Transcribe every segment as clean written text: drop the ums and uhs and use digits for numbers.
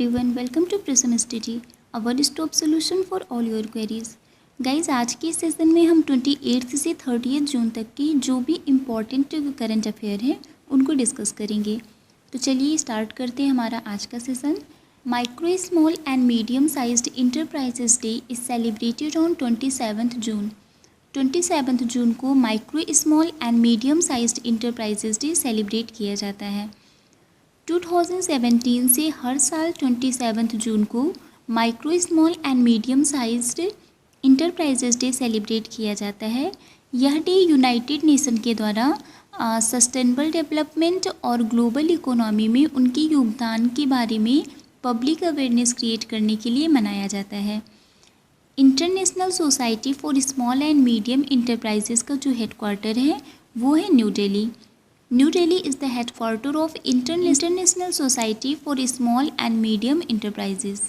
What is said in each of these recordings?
everyone, welcome to Prism Study, a one-stop solution for all your queries. Guys आज के session में हम 28 से 30 जून तक की जो भी इम्पॉर्टेंट करंट अफेयर हैं उनको डिस्कस करेंगे। तो चलिए स्टार्ट करते हैं हमारा आज का session. Micro small and medium sized enterprises day is celebrated on 27 जून। 27 जून को micro small and medium sized enterprises day celebrate किया जाता है। 2017 से हर साल 27 जून को micro small and medium sized enterprises day celebrate किया जाता है। यह डे यूनाइटेड नेशन के द्वारा सस्टेनेबल डेवलपमेंट और ग्लोबल इकोनॉमी में उनके योगदान के बारे में पब्लिक अवेयरनेस क्रिएट करने के लिए मनाया जाता है। International society for small and medium enterprises का जो हेडक्वार्टर है वो है new Delhi. New Delhi is the headquarter of International Society for Small and Medium Enterprises.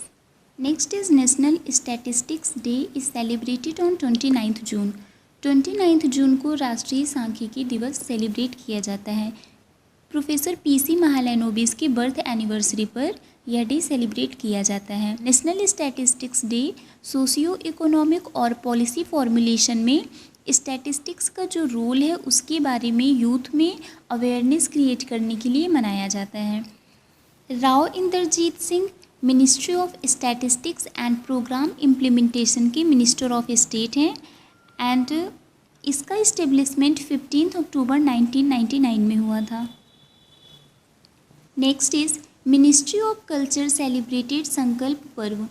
Next is National Statistics Day is celebrated on 29th June. 29th जून को राष्ट्रीय सांख्यिकी दिवस celebrate किया जाता है। प्रोफेसर पीसी महालनोबिस के बर्थ एनिवर्सरी पर यह डे सेलिब्रेट किया जाता है। National statistics day socio economic और पॉलिसी फॉर्मुलेशन में स्टैटिस्टिक्स का जो रोल है उसके बारे में यूथ में अवेयरनेस क्रिएट करने के लिए मनाया जाता है। Rao Inderjit Singh ministry of statistics and programme implementation के मिनिस्टर ऑफ स्टेट हैं एंड इसका इस्टेब्लिशमेंट 15 अक्टूबर 1999 में हुआ था। Next is ministry of culture celebrated Sankalp Parv.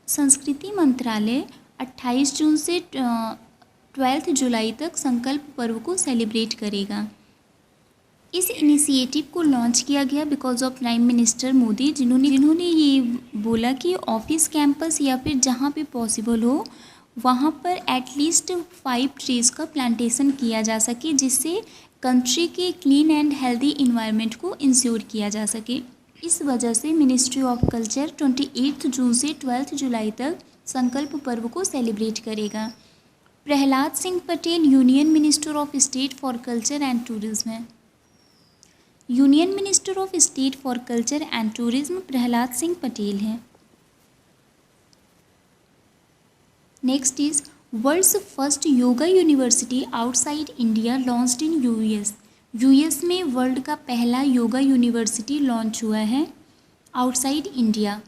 संस्कृति मंत्रालय 28 जून से 12 जुलाई तक संकल्प पर्व को सेलिब्रेट करेगा। इस इनिशिएटिव को लॉन्च किया गया because of prime minister Modi जिन्होंने ये बोला कि ऑफिस कैंपस या फिर जहाँ पे पॉसिबल हो वहाँ पर एटलीस्ट 5 ट्रीज़ का प्लांटेशन किया जा सके जिससे कंट्री के क्लीन एंड हेल्दी इन्वायरमेंट को इंश्योर किया जा सके। इस वजह से मिनिस्ट्री ऑफ कल्चर 28 जून से 12 जुलाई तक संकल्प पर्व को सेलिब्रेट करेगा। Prahlad Singh Patel union minister of state for culture and tourism है। Union minister of state for culture and tourism Prahlad Singh Patel हैं। Next is world's first yoga university outside India launched in US. US में world का पहला योगा यूनिवर्सिटी लॉन्च हुआ है outside India.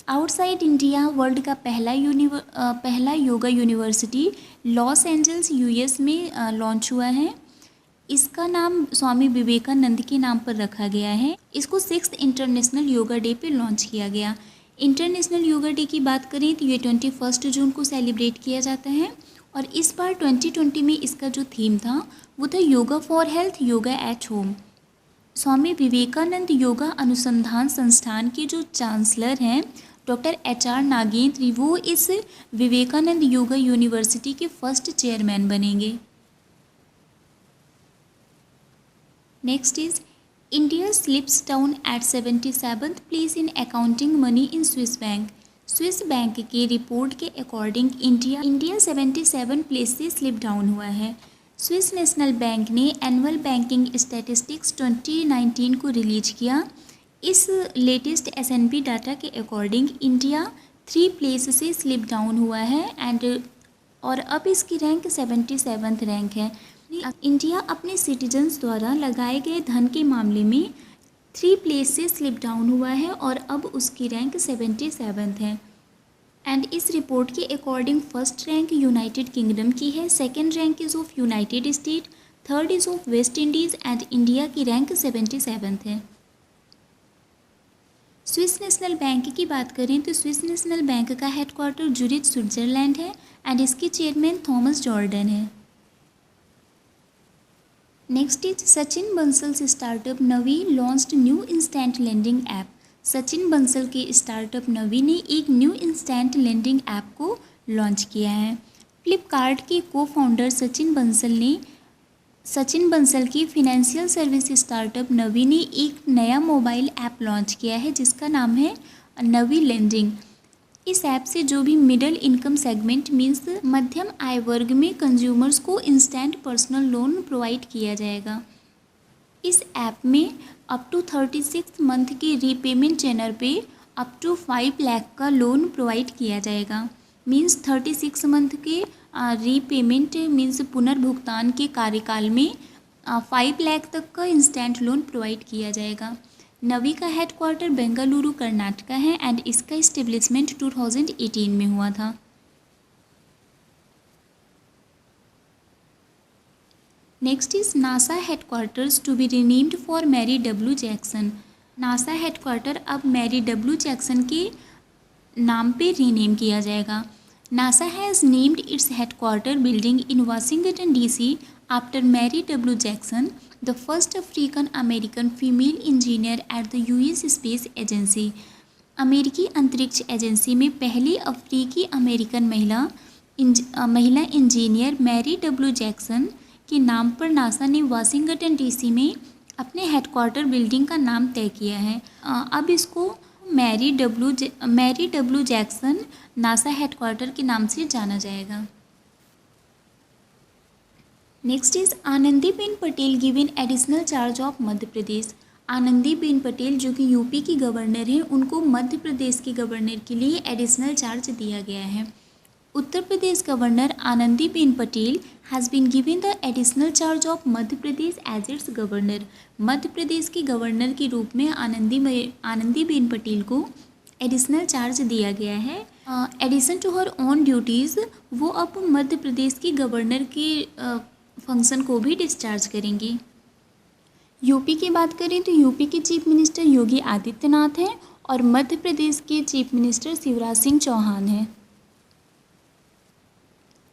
Outside India world का पहला yoga university Los Angeles US में launch हुआ है। इसका नाम स्वामी विवेकानंद के नाम पर रखा गया है। इसको 6th इंटरनेशनल योगा डे पे लॉन्च किया गया। इंटरनेशनल योगा डे की बात करें तो ये 21 जून को सेलिब्रेट किया जाता है और इस बार 2020 में इसका जो थीम था वो था yoga for health, yoga at home. Swami Vivekananda yoga Anusandhana Samsthana के जो चांसलर हैं डॉक्टर HR नागेंद्र, वो इस विवेकानंद योगा यूनिवर्सिटी के फर्स्ट चेयरमैन बनेंगे। Next is India slips down at 77th place in accounting money in Swiss bank. Swiss bank के रिपोर्ट के अकॉर्डिंग इंडिया 77 प्लेस से स्लिप डाउन हुआ है। स्विस नेशनल बैंक ने एनुअल बैंकिंग स्टैटिस्टिक्स 2019 को release किया। इस लेटेस्ट S&P डाटा के अकॉर्डिंग इंडिया 3 प्लेस से स्लिप डाउन हुआ है और अब इसकी रैंक 77th रैंक है। इंडिया अपने सिटीजन्स द्वारा लगाए गए धन के मामले में 3 प्लेस से स्लिप डाउन हुआ है और अब उसकी रैंक 77th है। एंड इस रिपोर्ट के according first rank United Kingdom की है, second rank is of United State, third is of West Indies and India की रैंक 77th है। स्विस नेशनल बैंक की बात करें तो स्विस नेशनल बैंक का हेडक्वार्टर ज्यूरिच स्विट्जरलैंड है एंड इसके चेयरमैन थॉमस जॉर्डन है। Next is Sachin Bansal's startup Navi launched new instant lending app. Sachin Bansal के स्टार्टअप नवी ने एक न्यू इंस्टेंट लेंडिंग ऐप को लॉन्च किया है। फ्लिपकार्ट के को फाउंडर सचिन बंसल की फिनेंशियल सर्विस स्टार्टअप नवी ने एक नया मोबाइल ऐप लॉन्च किया है जिसका नाम है नवी लेंडिंग। इस ऐप से जो भी मिडिल इनकम सेगमेंट मीन्स मध्यम आय वर्ग में कंज्यूमर्स को इंस्टेंट पर्सनल लोन प्रोवाइड किया जाएगा। इस ऐप में अप टू 36 मंथ के रीपेमेंट टेनर पे अप टू 5 लाख का लोन प्रोवाइड किया जाएगा। मीन्स 36 मंथ के रीपेमेंट मीन्स पुनर्भुगतान के कार्यकाल में 5 लाख तक का इंस्टेंट लोन प्रोवाइड किया जाएगा। नवी का हेडक्वार्टर बेंगलुरु कर्नाटका है एंड इसका इस्टेब्लिशमेंट 2018 में हुआ था। Next is NASA headquarters to be renamed for Mary W Jackson. NASA headquarter अब मैरी डब्ल्यू जैक्सन के नाम पे रीनेम किया जाएगा। NASA has named its headquarter building in Washington DC after Mary W Jackson, the first African American female engineer at the US space agency. अमेरिकी अंतरिक्ष agency में पहली अफ्रीकी अमेरिकन महिला इंजीनियर मैरी डब्ल्यू जैक्सन के नाम पर नासा ने वाशिंगटन DC में अपने हेडक्वार्टर बिल्डिंग का नाम तय किया है। अब इसको Mary W Jackson NASA headquarter के नाम से जाना जाएगा। Next is Anandiben Patel given additional charge of Madhya Pradesh. Anandiben Patel जो कि यूपी की गवर्नर हैं, उनको मध्य प्रदेश के गवर्नर के लिए एडिशनल चार्ज दिया गया है। Uttar Pradesh governor Anandiben Patel has been given the additional charge of Madhya Pradesh as its governor. Madhya Pradesh के गवर्नर के रूप में आनंदीबेन पटेल को एडिशनल चार्ज दिया गया है। Addition to her own duties वो अब मध्य प्रदेश की गवर्नर के फंक्शन को भी डिस्चार्ज करेंगी। यूपी की बात करें तो यूपी के चीफ मिनिस्टर योगी आदित्यनाथ हैं और मध्य प्रदेश के चीफ मिनिस्टर शिवराज सिंह चौहान हैं।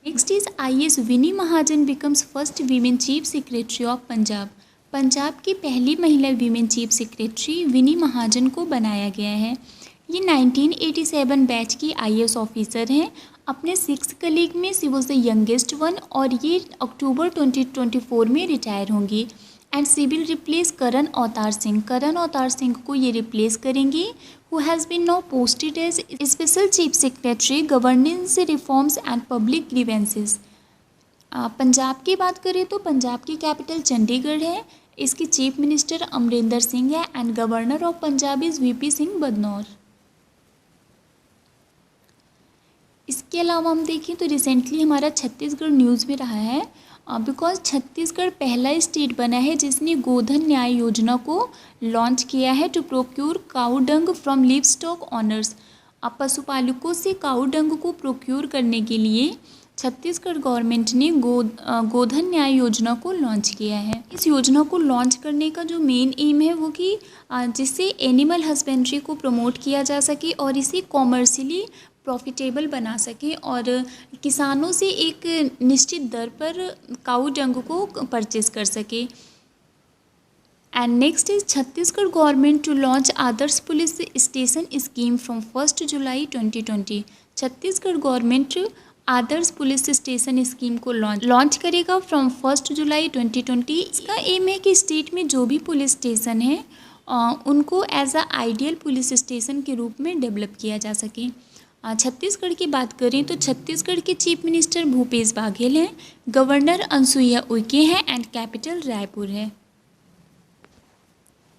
Next is IAS Vini Mahajan becomes first women chief secretary of Punjab. Punjab की पहली महिला women chief secretary Vini Mahajan को बनाया गया है। ये 1987 बैच की IAS ऑफिसर हैं। अपने 6 कलीग में she was the youngest one और ये अक्टूबर 2024 में रिटायर होंगी and she will replace Karan Avtar Singh. Karan Avtar Singh को ये रिप्लेस करेंगी who has been now posted as special chief secretary governance reforms and public grievances. Punjab की बात करें तो पंजाब की कैपिटल चंडीगढ़ है। इसके चीफ मिनिस्टर अमरिंदर सिंह है and governor of Punjab is VP Singh Badnore. इसके अलावा हम देखें तो रिसेंटली हमारा छत्तीसगढ़ न्यूज़ में रहा है बिकॉज छत्तीसगढ़ पहला स्टेट बना है जिसने गोधन न्याय योजना को लॉन्च किया है to procure cow dung from livestock owners. पशुपालकों से काऊ डंग को प्रोक्योर करने के लिए छत्तीसगढ़ गवर्नमेंट ने गोधन न्याय योजना को लॉन्च किया है। इस योजना को लॉन्च करने का जो मेन एम है वो कि जिससे एनिमल हस्बेंड्री को प्रमोट किया जा सके और इसे कॉमर्शियली प्रॉफिटेबल बना सके और किसानों से एक निश्चित दर पर काऊ डंग को परचेज कर सके। And next is Chhattisgarh government to launch Adarsh police station scheme from 1 July 2020। Chhattisgarh government Adarsh police station scheme को लॉन्च करेगा फ्रॉम 1 जुलाई 2020। इसका एम है कि स्टेट में जो भी पुलिस स्टेशन है उनको as a ideal police station के रूप में डेवलप किया जा सके। छत्तीसगढ़ की बात करें तो छत्तीसगढ़ के चीफ मिनिस्टर भूपेश बाघेल हैं, गवर्नर अनसुईया उइके हैं एंड कैपिटल रायपुर है।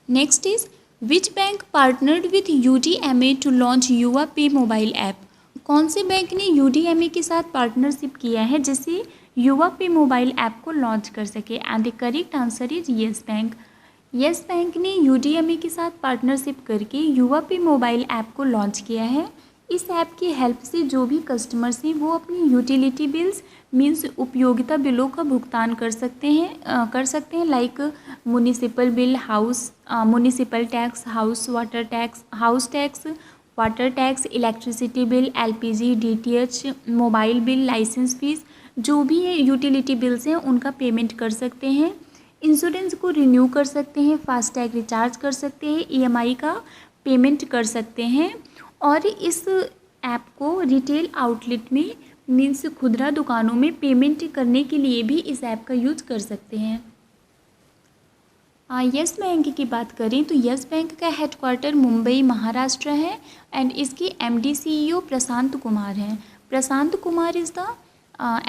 Next is which bank partnered with UDMA to launch Yuva pay mobile app. कौन से बैंक ने UDMA के साथ पार्टनरशिप किया है जिससे युवा पे मोबाइल ऐप को लॉन्च कर सके and the correct answer is yes bank. Yes bank ने UDMA के साथ पार्टनरशिप करके युवा पे मोबाइल ऐप को लॉन्च किया है। इस ऐप की हेल्प से जो भी कस्टमर्स हैं वो अपनी यूटिलिटी बिल्स मीन्स उपयोगिता बिलों का भुगतान कर सकते हैं like municipal bill, municipal tax, house tax, electricity bill, LPG, DTH, mobile bill, licence fees, जो भी यूटिलिटी बिल्स हैं उनका पेमेंट कर सकते हैं। इंश्योरेंस को रिन्यू कर सकते हैं, फास्टैग रिचार्ज कर सकते हैं, EMI का पेमेंट कर सकते हैं और इस ऐप को रिटेल आउटलेट में मीन्स खुदरा दुकानों में पेमेंट करने के लिए भी इस ऐप का यूज कर सकते हैं। येस बैंक की बात करें तो येस बैंक का हेडक्वार्टर मुंबई महाराष्ट्र है एंड इसके MD CEO प्रशांत कुमार हैं। Prashant Kumar is the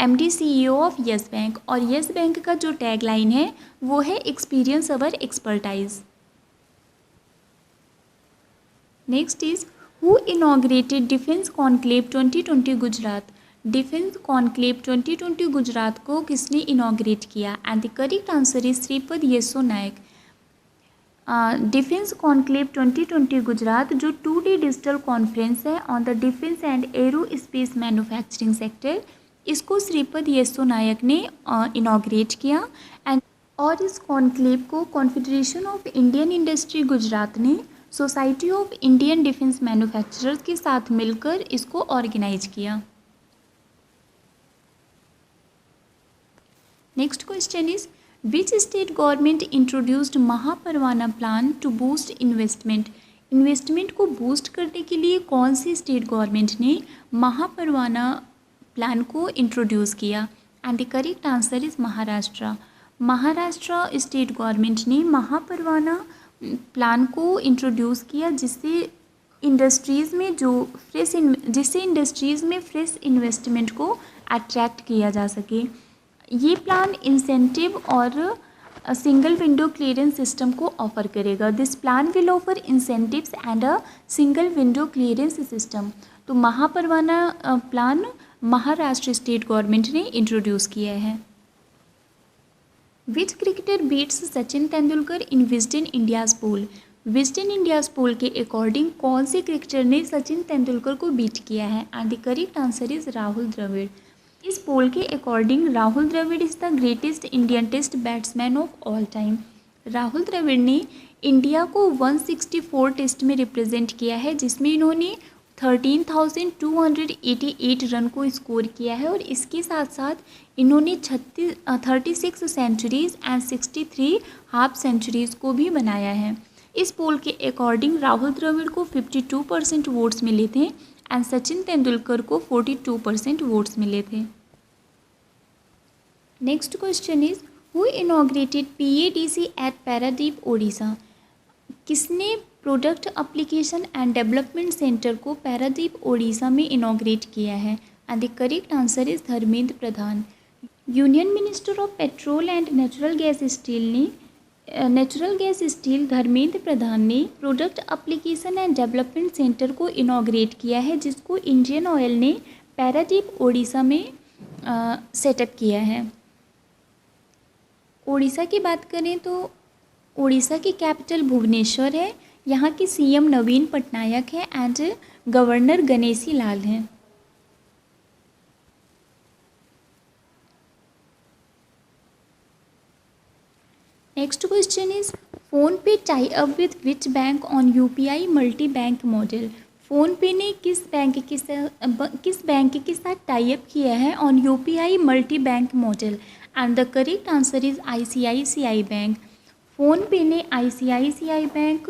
MD CEO of Yes Bank और येस बैंक का जो टैगलाइन है वो है experience our expertise. Next is who inaugurated defence conclave 2020 Gujarat? Defence conclave 2020 Gujarat को किसने इनॉग्रेट किया? And the correct answer is Shripad Yesso Naik. Defence conclave 2020 Gujarat जो 2 डे डिजिटल कॉन्फ्रेंस है on the defence and arrow space manufacturing sector, इसको श्रीपद येसो नायक ने इनॉग्रेट किया। And और इस कॉन्क्लेव को confederation of Indian industry Gujarat ने society of Indian defence manufacturers के साथ मिलकर इसको ऑर्गेनाइज किया। Next question is which state government introduced Mahaparwana plan to boost investment? Investment को बूस्ट करने के लिए कौन सी स्टेट गवर्नमेंट ने महापरवाना प्लान को इंट्रोड्यूस किया? And the correct answer is Maharashtra. Maharashtra state government ने महापरवाना प्लान को इंट्रोड्यूस किया जिससे इंडस्ट्रीज़ में फ्रेश इन्वेस्टमेंट को अट्रैक्ट किया जा सके। ये प्लान इंसेंटिव और सिंगल विंडो क्लियरेंस सिस्टम को ऑफर करेगा। This plan will offer incentives and a single window clearance system. तो Mahaparwana plan Maharashtra state government ने इंट्रोड्यूस किया है। Which cricketer beats Sachin Tendulkar in Wisden India's poll? Wisden India's poll के according कौन से cricketer ने सचिन तेंदुलकर को बीट किया है? And the correct answer is Rahul Dravid. इस पोल के according Rahul Dravid is the greatest Indian test batsman of all time. Rahul Dravid ने इंडिया को 164 टेस्ट में रिप्रेजेंट किया है जिसमें इन्होंने 13,288 रन को स्कोर किया है और इसके साथ साथ इन्होंने 36 सेंचुरीज़ एंड 63 हाफ सेंचुरीज़ को भी बनाया है। इस पोल के अकॉर्डिंग राहुल द्रविड़ को 52% वोट्स मिले थे एंड सचिन तेंदुलकर को 42% वोट्स मिले थे। Next question is who inaugurated PADC at Paradip Odisha? किसने product application and development centre को पारादीप ओडिशा में इनॉग्रेट किया है? And the correct answer is Dharmendra Pradhan. Union minister of petrol and natural gas steel Dharmendra Pradhan ने product application and development centre को inaugurate किया है जिसको इंडियन ऑयल ने पारादीप ओडिशा में सेटअप किया है। ओडिशा की बात करें तो ओडिशा की कैपिटल भुवनेश्वर है। यहाँ के CM नवीन पटनायक है एंड गवर्नर गणेशी लाल हैं। Next question is PhonePe tie up with which bank on UPI multi bank model? PhonePe ने किस बैंक के साथ टाई अप किया है on UPI multi bank model? And the correct answer is ICICI bank. PhonePe ने ICICI bank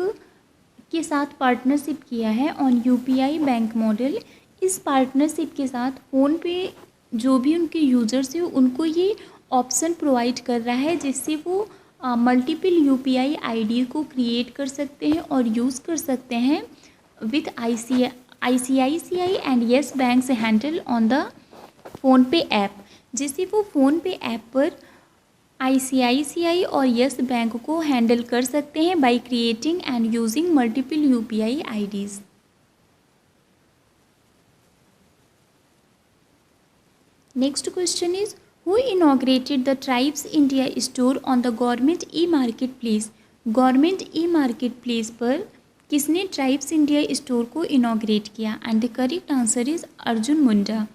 के साथ partnership किया है ऑन UPI बैंक मॉडल। इस पार्टनरशिप के साथ फ़ोनपे जो भी उनके यूज़र्स हैं उनको ये ऑप्शन प्रोवाइड कर रहा है जिससे वो मल्टीपल UPI ID को क्रिएट कर सकते हैं और यूज़ कर सकते हैं with ICICI and yes bank से handle on the PhonePe app, जिससे वो फ़ोनपे ऐप पर ICICI और येस बैंक को हैंडल कर सकते हैं by creating and using multiple UPI IDs। Next question is who inaugurated the tribes India store on the government e market place? Government e market place पर किसने ट्राइब्स इंडिया स्टोर को inaugurate किया? And the correct answer is Arjun Munda.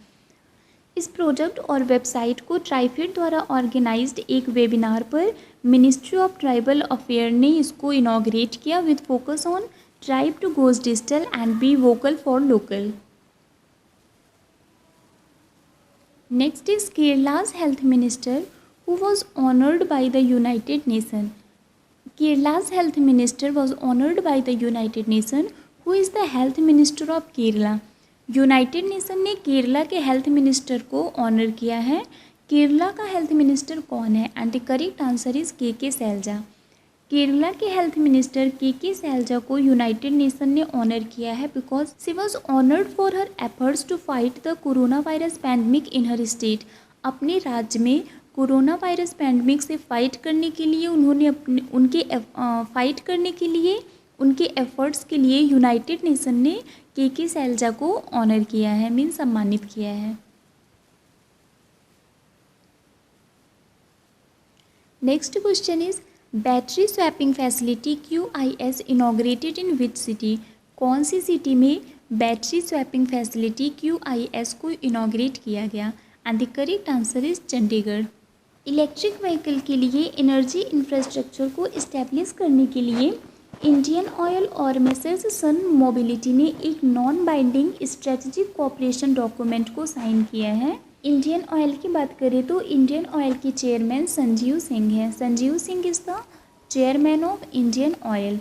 इस project और website को ट्राइफेड द्वारा organised एक webinar पर मिनिस्ट्री ऑफ ट्राइबल अफेयर ने इसको इनॉग्रेट किया with focus on tribe to goes digital and be vocal for local. Next is Kerala's health minister who was honored by the United Nations. Kerala's health minister was honored by the United Nations. Who is the health minister of Kerala? United nation ने केरला के health minister को honour किया है। केरला का health minister कौन है? And the correct answer is के सैलजा। केरला के हेल्थ मिनिस्टर के सैलजा को यूनाइटेड नेशन ने ऑनर किया है because she was honoured for her efforts to fight the corona virus pandemic in her state. अपने राज्य में कोरोना वायरस पैंडमिक से फाइट करने के लिए उन्होंने फाइट करने के लिए उनके एफर्ट्स के लिए यूनाइटेड नेशन ने के शैलजा को ऑनर किया है, मीन सम्मानित किया है। Next question is battery swapping facility QIS inaugurated in which city. कौन सी सिटी में बैटरी स्वैपिंग फैसिलिटी QIS को इनॉग्रेट किया गया? And the correct answer is Chandigarh. Electric vehicle के लिए एनर्जी इंफ्रास्ट्रक्चर को इस्टेब्लिश करने के लिए इंडियन ऑयल और मेसर्स सन मोबिलिटी ने एक non binding strategic cooperation document को साइन किया है। इंडियन ऑयल की बात करें तो इंडियन ऑयल के चेयरमैन संजीव सिंह हैं। Sanjeev Singh is the chairman of Indian Oil.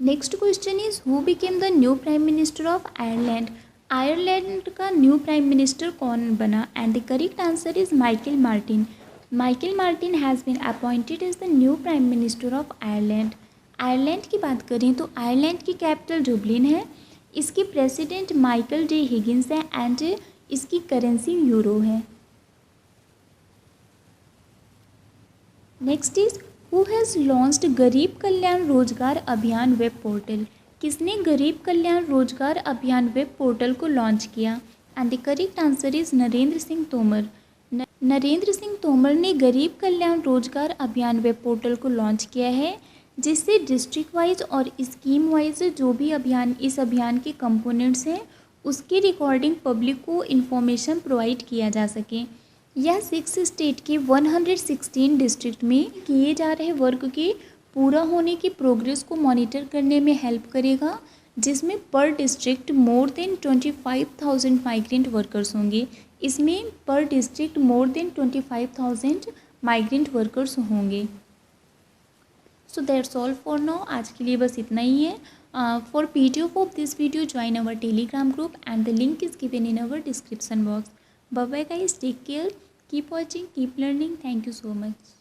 Next question is who became the new prime minister of Ireland. Ireland का न्यू प्राइम मिनिस्टर कौन बना? And the correct answer is Michael Martin. Michael Martin has been appointed as the new prime minister of Ireland. Ireland की बात करें तो Ireland की capital Dublin है। इसके प्रेसिडेंट माइकल जे हिगिंस है एंड इसकी करेंसी यूरो है। Next is who has launched गरीब कल्याण रोजगार अभियान वेब पोर्टल। किसने गरीब कल्याण रोजगार अभियान वेब पोर्टल को लॉन्च किया? And the correct answer is Narendra Singh Tomar. Narendra Singh Tomar ने गरीब कल्याण रोजगार अभियान वेब पोर्टल को लॉन्च किया है, जिससे डिस्ट्रिक्ट वाइज और स्कीम वाइज जो भी इस अभियान के कंपोनेंट्स हैं उसकी रिकॉर्डिंग पब्लिक को इन्फॉर्मेशन प्रोवाइड किया जा सके। यह 6 स्टेट के 116 डिस्ट्रिक्ट में किए जा रहे वर्क के पूरा होने की प्रोग्रेस को मॉनिटर करने में हेल्प करेगा, जिसमें पर district more than 25,000 migrant workers होंगे। इसमें पर district more than 25,000 migrant workers होंगे। So that's all for now. आज के लिए बस इतना ही है। For PDF of this video join our Telegram group and the link is given in our description box. Bye bye guys, take care, keep watching, keep learning. Thank you so much.